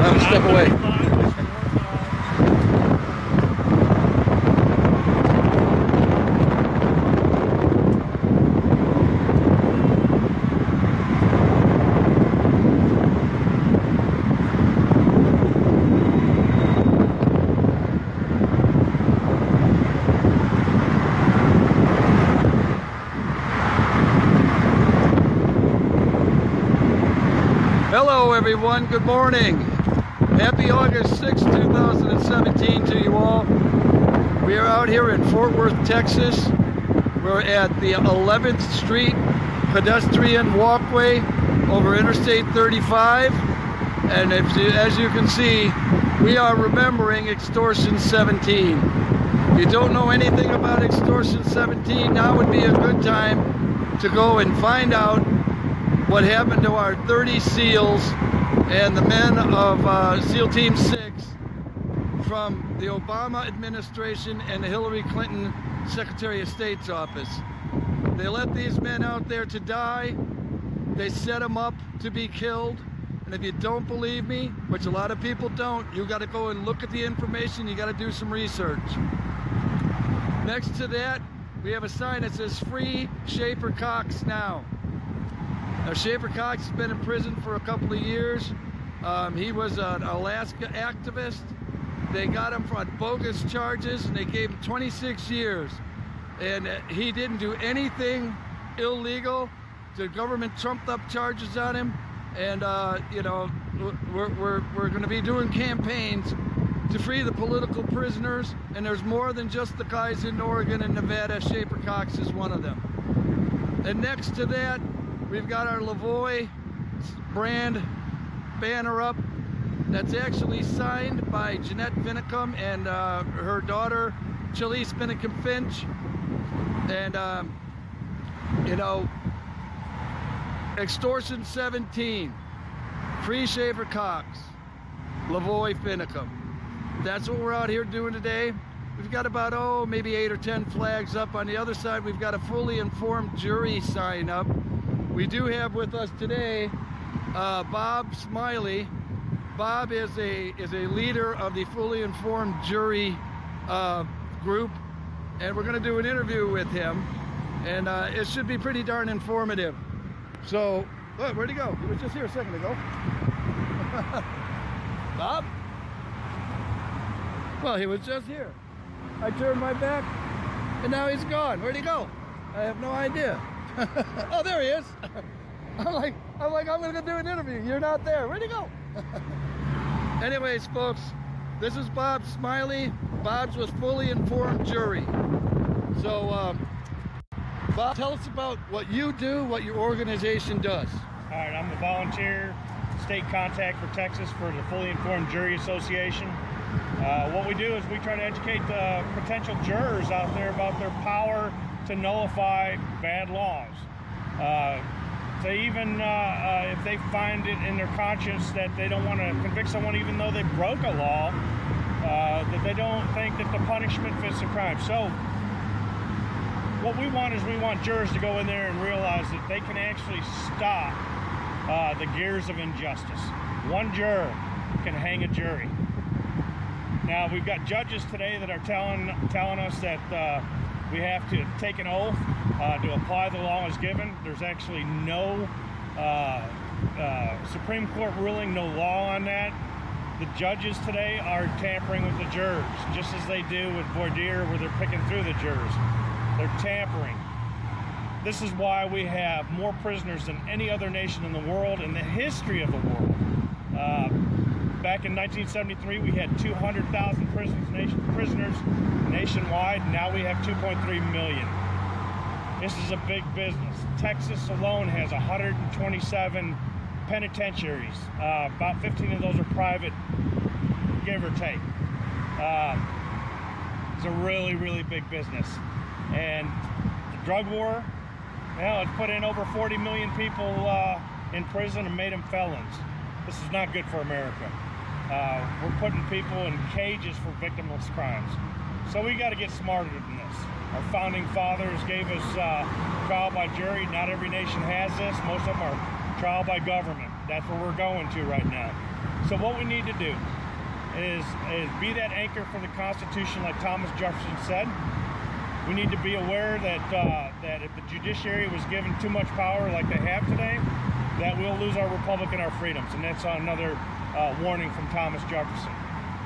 I'm gonna step away. Hello everyone, good morning. Happy August 6, 2017 to you all. We are out here in Fort Worth, Texas. We're at the 11th Street pedestrian walkway over Interstate 35. And as you can see, we are remembering Extortion 17. If you don't know anything about Extortion 17, now would be a good time to go and find out what happened to our 30 SEALs and the men of SEAL Team 6 from the Obama administration and the Hillary Clinton Secretary of State's office. They let these men out there to die. They set them up to be killed. And if you don't believe me, which a lot of people don't, you got to go and look at the information. You got to do some research. Next to that, we have a sign that says "Free Schaeffer Cox Now." Now, Schaeffer Cox has been in prison for a couple of years. He was an Alaska activist. They got him on bogus charges and they gave him 26 years. And he didn't do anything illegal. The government trumped up charges on him. And you know, we're going to be doing campaigns to free the political prisoners. And there's more than just the guys in Oregon and Nevada. Schaeffer Cox is one of them. And next to that, we've got our Lavoie brand banner up that's actually signed by Jeanette Finicum and her daughter, Chalice Finicum Finch. And, you know, Extortion 17, Free Schaeffer Cox, Lavoie Finicum. That's what we're out here doing today. We've got about, maybe 8 or 10 flags up. On the other side, we've got a fully informed jury sign up. We do have with us today Bob Smiley. Bob is a leader of the Fully Informed Jury group, and we're going to do an interview with him, and it should be pretty darn informative. So, look, where'd he go? He was just here a second ago. Bob? Well, he was just here. I turned my back, and now he's gone. Where'd he go? I have no idea. Oh, there he is. I'm like, I'm gonna do an interview. You're not there. Where'd he go? Anyways, folks, this is Bob Smiley. Bob's with Fully Informed Jury. So, Bob, tell us about what you do, what your organization does. All right, I'm the volunteer state contact for Texas for the Fully Informed Jury Association. What we do is we try to educate the potential jurors out there about their power to nullify bad laws. To even if they find it in their conscience that they don't want to convict someone even though they broke a law, that they don't think that the punishment fits the crime. So what we want is we want jurors to go in there and realize that they can actually stop the gears of injustice. One juror can hang a jury. Now, we've got judges today that are telling us that we have to take an oath to apply the law as given. There's actually no Supreme Court ruling, no law on that. The judges today are tampering with the jurors, just as they do with voir dire, where they're picking through the jurors. They're tampering. This is why we have more prisoners than any other nation in the world, in the history of the world. Back in 1973, we had 200,000 prisoners nationwide. Now we have 2.3 million. This is a big business. Texas alone has 127 penitentiaries. About 15 of those are private, give or take. It's a really, really big business. And the drug war, well, it's put in over 40 million people in prison and made them felons. This is not good for America. We're putting people in cages for victimless crimes. So we got to get smarter than this. Our founding fathers gave us trial by jury. Not every nation has this. Most of them are trial by government. That's where we're going to right now. So what we need to do is be that anchor for the Constitution, like Thomas Jefferson said. We need to be aware that that if the judiciary was given too much power like they have today, that we'll lose our republic and our freedoms. And that's another warning from Thomas Jefferson.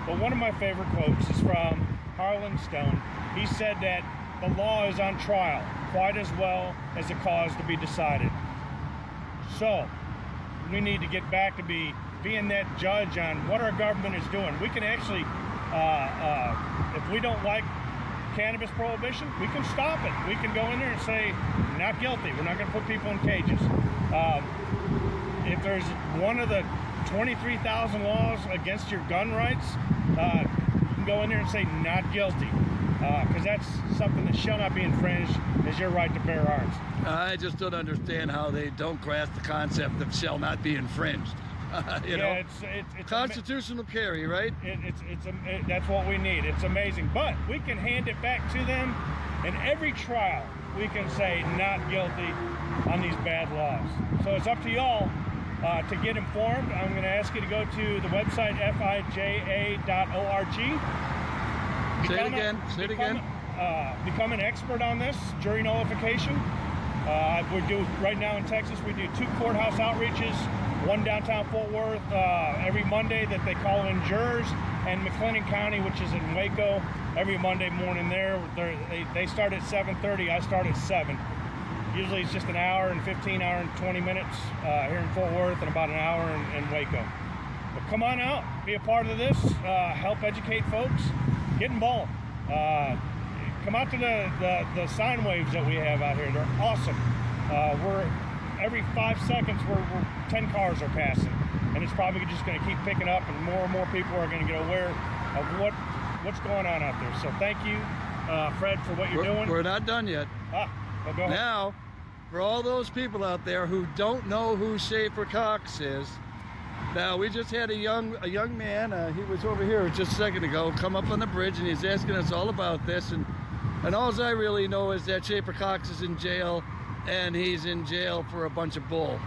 But one of my favorite quotes is from Harlan Stone. He said that the law is on trial quite as well as a cause to be decided. So we need to get back to being that judge on what our government is doing. We can actually, if we don't like cannabis prohibition, we can stop it. We can go in there and say, not guilty. We're not going to put people in cages. If there's one of the 23,000 laws against your gun rights, you can go in there and say, not guilty. Because that's something that shall not be infringed, is your right to bear arms. I just don't understand how they don't grasp the concept of shall not be infringed. You know, it's constitutional carry, right? That's what we need. It's amazing, but we can hand it back to them. In every trial, we can say not guilty on these bad laws. So it's up to y'all to get informed. I'm going to ask you to go to the website fija.org. Say it again. Say it again. Become an expert on this jury nullification. We do right now in Texas. We do 2 courthouse outreaches. One downtown Fort Worth every Monday that they call in jurors, and McLennan County, which is in Waco, every Monday morning there. They start at 7:30. I start at 7. Usually it's just an hour and 15, hour and 20 minutes here in Fort Worth, and about an hour in Waco. But come on out, be a part of this, help educate folks, get involved. Come out to the sine waves that we have out here. They're awesome. Every 5 seconds, 10 cars are passing, and it's probably just going to keep picking up, and more people are going to get aware of what's going on out there. So thank you, Fred, for what you're doing. We're not done yet. Well, go ahead. Now, for all those people out there who don't know who Schaeffer Cox is, now we just had a young man. He was over here just a second ago. Come up on the bridge, and he's asking us all about this, and all I really know is that Schaeffer Cox is in jail. And he's in jail for a bunch of bull.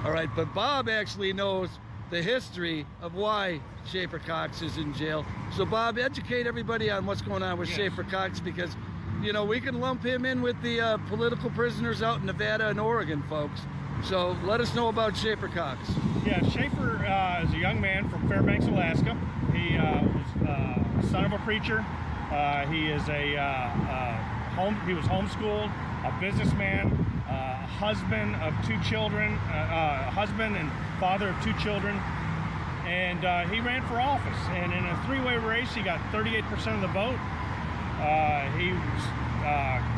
All right, but Bob actually knows the history of why Schaeffer Cox is in jail. So Bob, educate everybody on what's going on with Schaeffer Cox, because, you know, we can lump him in with the political prisoners out in Nevada and Oregon, folks. So let us know about Schaeffer Cox. Yeah, Schaeffer is a young man from Fairbanks, Alaska. He was the son of a preacher. He is he was homeschooled, a businessman, husband of 2 children, husband and father of 2 children, and he ran for office. And in a 3-way race, he got 38% of the vote. He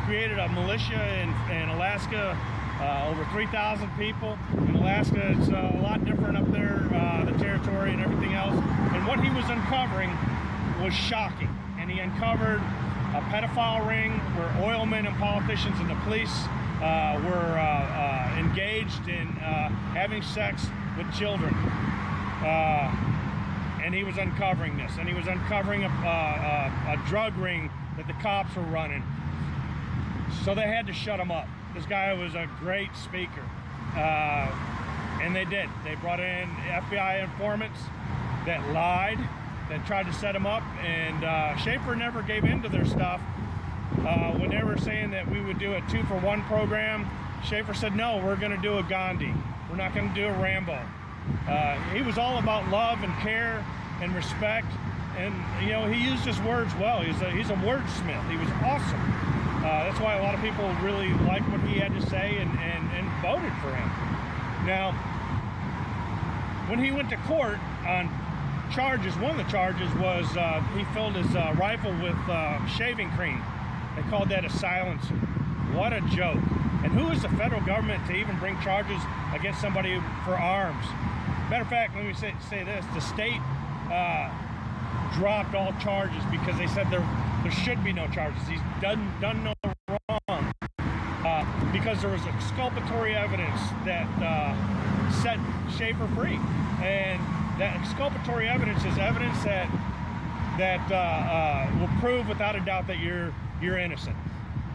created a militia in Alaska, over 3,000 people. In Alaska, it's a lot different up there, the territory and everything else. And what he was uncovering was shocking. And he uncovered a pedophile ring where oilmen and politicians and the police were engaged in having sex with children. And he was uncovering this. And he was uncovering a drug ring that the cops were running. So they had to shut him up. This guy was a great speaker. And they did. They brought in FBI informants that lied, that tried to set him up, and Schaeffer never gave in to their stuff. When they were saying that we would do a 2-for-1 program, Schaeffer said, no, we're going to do a Gandhi. We're not going to do a Rambo. He was all about love and care and respect, and you know, he used his words well. He's a wordsmith. He was awesome. That's why a lot of people really liked what he had to say and voted for him. Now, when he went to court on charges, one of the charges was he filled his rifle with shaving cream. They called that a silencer. What a joke. And who is the federal government to even bring charges against somebody for arms? Matter of fact, let me say this. The state dropped all charges because they said there should be no charges. He's done no wrong. Because there was exculpatory evidence that set Schaeffer free. And that exculpatory evidence is evidence that will prove without a doubt that you're innocent.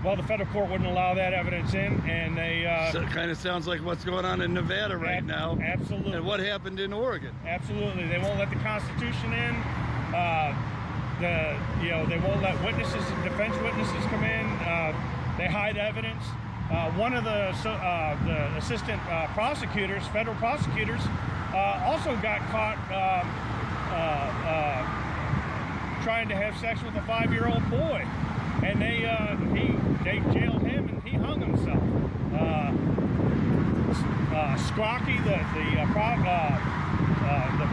Well, the federal court wouldn't allow that evidence in, and they... So it kind of sounds like what's going on in Nevada right now. Absolutely. And what happened in Oregon. Absolutely. They won't let the Constitution in. They won't let witnesses and defense witnesses come in. They hide evidence. One of the assistant prosecutors, federal prosecutors, also got caught trying to have sex with a 5-year-old boy, and they jailed him and he hung himself. Scrocky, the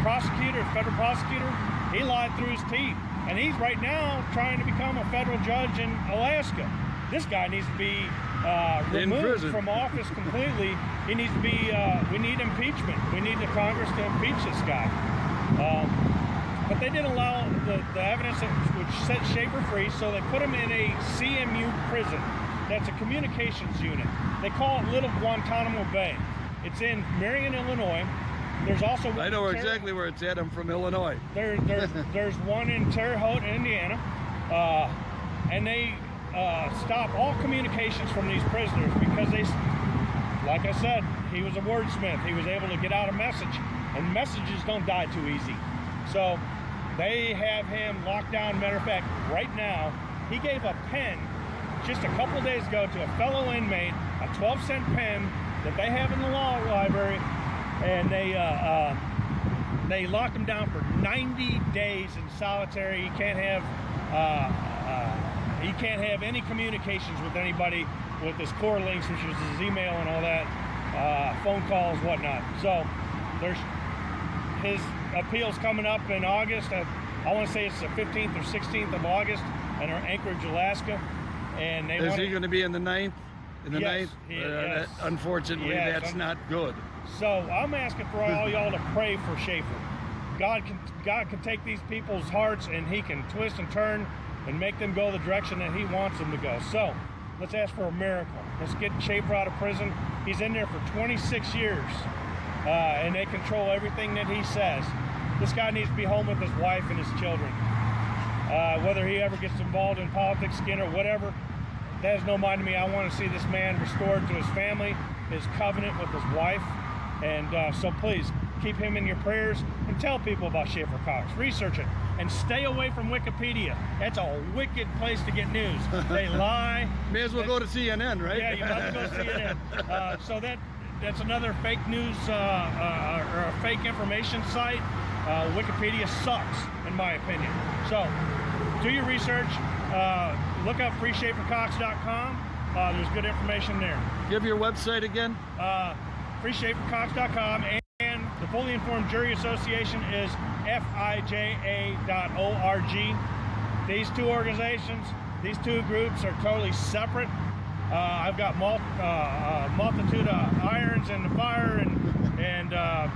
prosecutor, federal prosecutor, he lied through his teeth, and he's right now trying to become a federal judge in Alaska. This guy needs to be removed from office completely. He needs to be. We need impeachment. We need the Congress to impeach this guy. But they didn't allow the evidence which set Schaeffer free, so they put him in a CMU prison. That's a communications unit. They call it Little Guantanamo Bay. It's in Marion, Illinois. There's also I know exactly where it's at. I'm from Illinois. There's one in Terre Haute, Indiana, and they stop all communications from these prisoners because they, like I said, he was a wordsmith. He was able to get out a message, and messages don't die too easy. So they have him locked down. Matter of fact, right now, he gave a pen just a couple of days ago to a fellow inmate, a 12-cent pen that they have in the law library, and they locked him down for 90 days in solitary. He can't have any communications with anybody with his core links, which is his email and all that, phone calls, whatnot. So there's his appeal's coming up in August. I want to say it's the 15th or 16th of August in Anchorage, Alaska. And is he going to be in the 9th? In the yes, 9th? Yes. Unfortunately, yes, that's not good. So I'm asking for all y'all to pray for Schaeffer. God can take these people's hearts, and he can twist and turn and make them go the direction that he wants them to go. So let's ask for a miracle. Let's get Schaeffer out of prison. He's in there for 26 years, and they control everything that he says. This guy needs to be home with his wife and his children. Whether he ever gets involved in politics again or whatever, that has no mind to me. I want to see this man restored to his family, his covenant with his wife. And so please, keep him in your prayers and tell people about Schaeffer Cox. Research it and stay away from Wikipedia. That's a wicked place to get news. They lie. May as well go to CNN, right? Yeah, you might as well go to CNN. So that's another fake news or a fake information site. Wikipedia sucks, in my opinion. So do your research. Look up freeschaeffercox.com. There's good information there. Give your website again. freeschaeffercox.com, and the Fully Informed Jury Association is FIJA.org. These two organizations, these two groups are totally separate. I've got multitude of irons in the fire, and I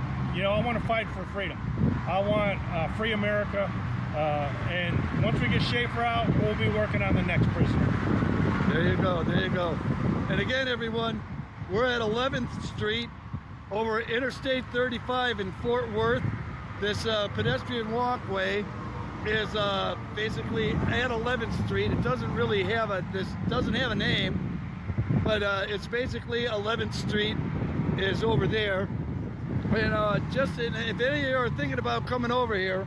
want to fight for freedom. I want free America, and once we get Schaeffer out, we'll be working on the next prisoner. There you go, there you go. And again, everyone, we're at 11th Street over Interstate 35 in Fort Worth. This pedestrian walkway is basically at 11th Street. It doesn't really have a name, but it's basically 11th Street is over there. And if any of you are thinking about coming over here,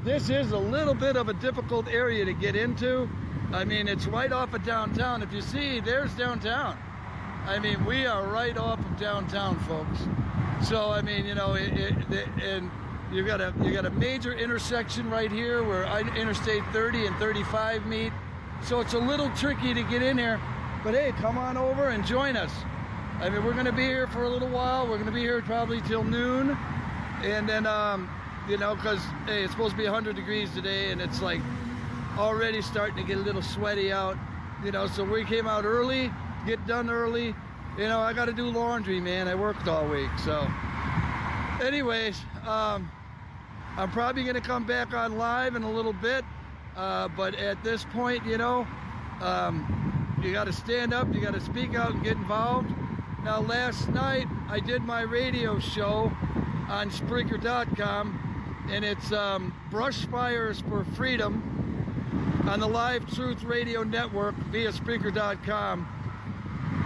this is a little bit of a difficult area to get into. I mean, it's right off of downtown. If you see, there's downtown. I mean, we are right off of downtown, folks. So I mean, and you got a major intersection right here where Interstate 30 and 35 meet. So it's a little tricky to get in here. But hey, come on over and join us. I mean, we're going to be here for a little while. We're going to be here probably till noon, and then because hey, it's supposed to be 100 degrees today, and it's like already starting to get a little sweaty out. So we came out early. Get done early. I got to do laundry, man. I worked all week. So anyways, I'm probably going to come back on live in a little bit. But at this point, you got to stand up. You got to speak out and get involved. Now, last night, I did my radio show on Spreaker.com, and it's Brush Fires for Freedom. on the Live Truth Radio Network via Spreaker.com.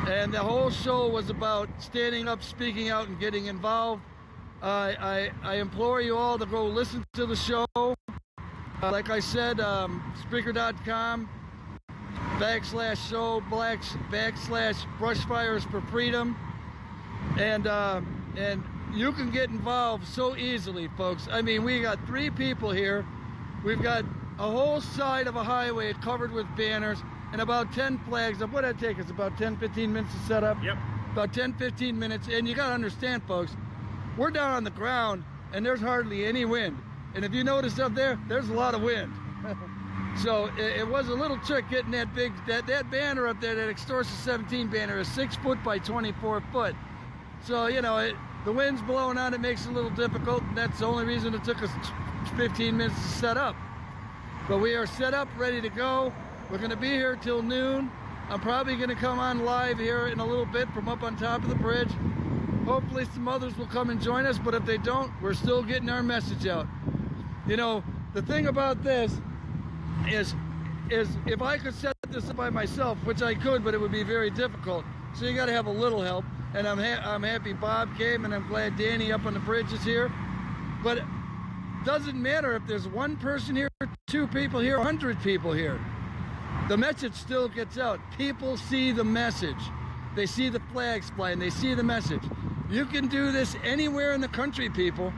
And the whole show was about standing up, speaking out, and getting involved. I implore you all to go listen to the show. Like I said, Spreaker.com /show /Brushfires for Freedom. And you can get involved so easily, folks. I mean, we got 3 people here. We've got a whole side of a highway covered with banners and about 10 flags. What did it take us? About 10-15 minutes to set up? Yep. About 10-15 minutes. And you got to understand, folks, we're down on the ground and there's hardly any wind. And if you notice up there, there's a lot of wind. So it was a little trick getting that big, that banner up there, that Extortion 17 banner is 6 foot by 24 foot. So, you know, the wind's blowing on, it makes it a little difficult, and that's the only reason it took us 15 minutes to set up. But we are set up, ready to go. We're going to be here till noon. I'm probably going to come on live here in a little bit from up on top of the bridge. Hopefully some others will come and join us, but if they don't, we're still getting our message out. You know, the thing about this is if I could set this up by myself, which I could, but it would be very difficult. So you got to have a little help. And I'm happy Bob came, and I'm glad Danny up on the bridge is here. But it doesn't matter if there's 1 person here, 2 people here, 100 people here. The message still gets out. People see the message. They see the flags flying. They see the message. You can do this anywhere in the country, people,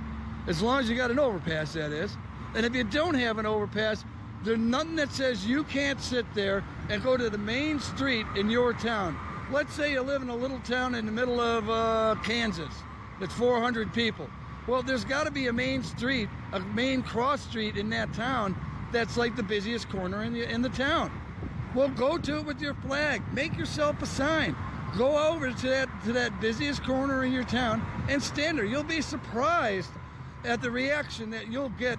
as long as you got an overpass, that is. And if you don't have an overpass, there's nothing that says you can't sit there and go to the main street in your town. Let's say you live in a little town in the middle of Kansas that's 400 people. Well, there's got to be a main street, a main cross street in that town that's like the busiest corner in the town. Well, go to it with your flag. Make yourself a sign. Go over to that busiest corner in your town and stand there. You'll be surprised at the reaction that you'll get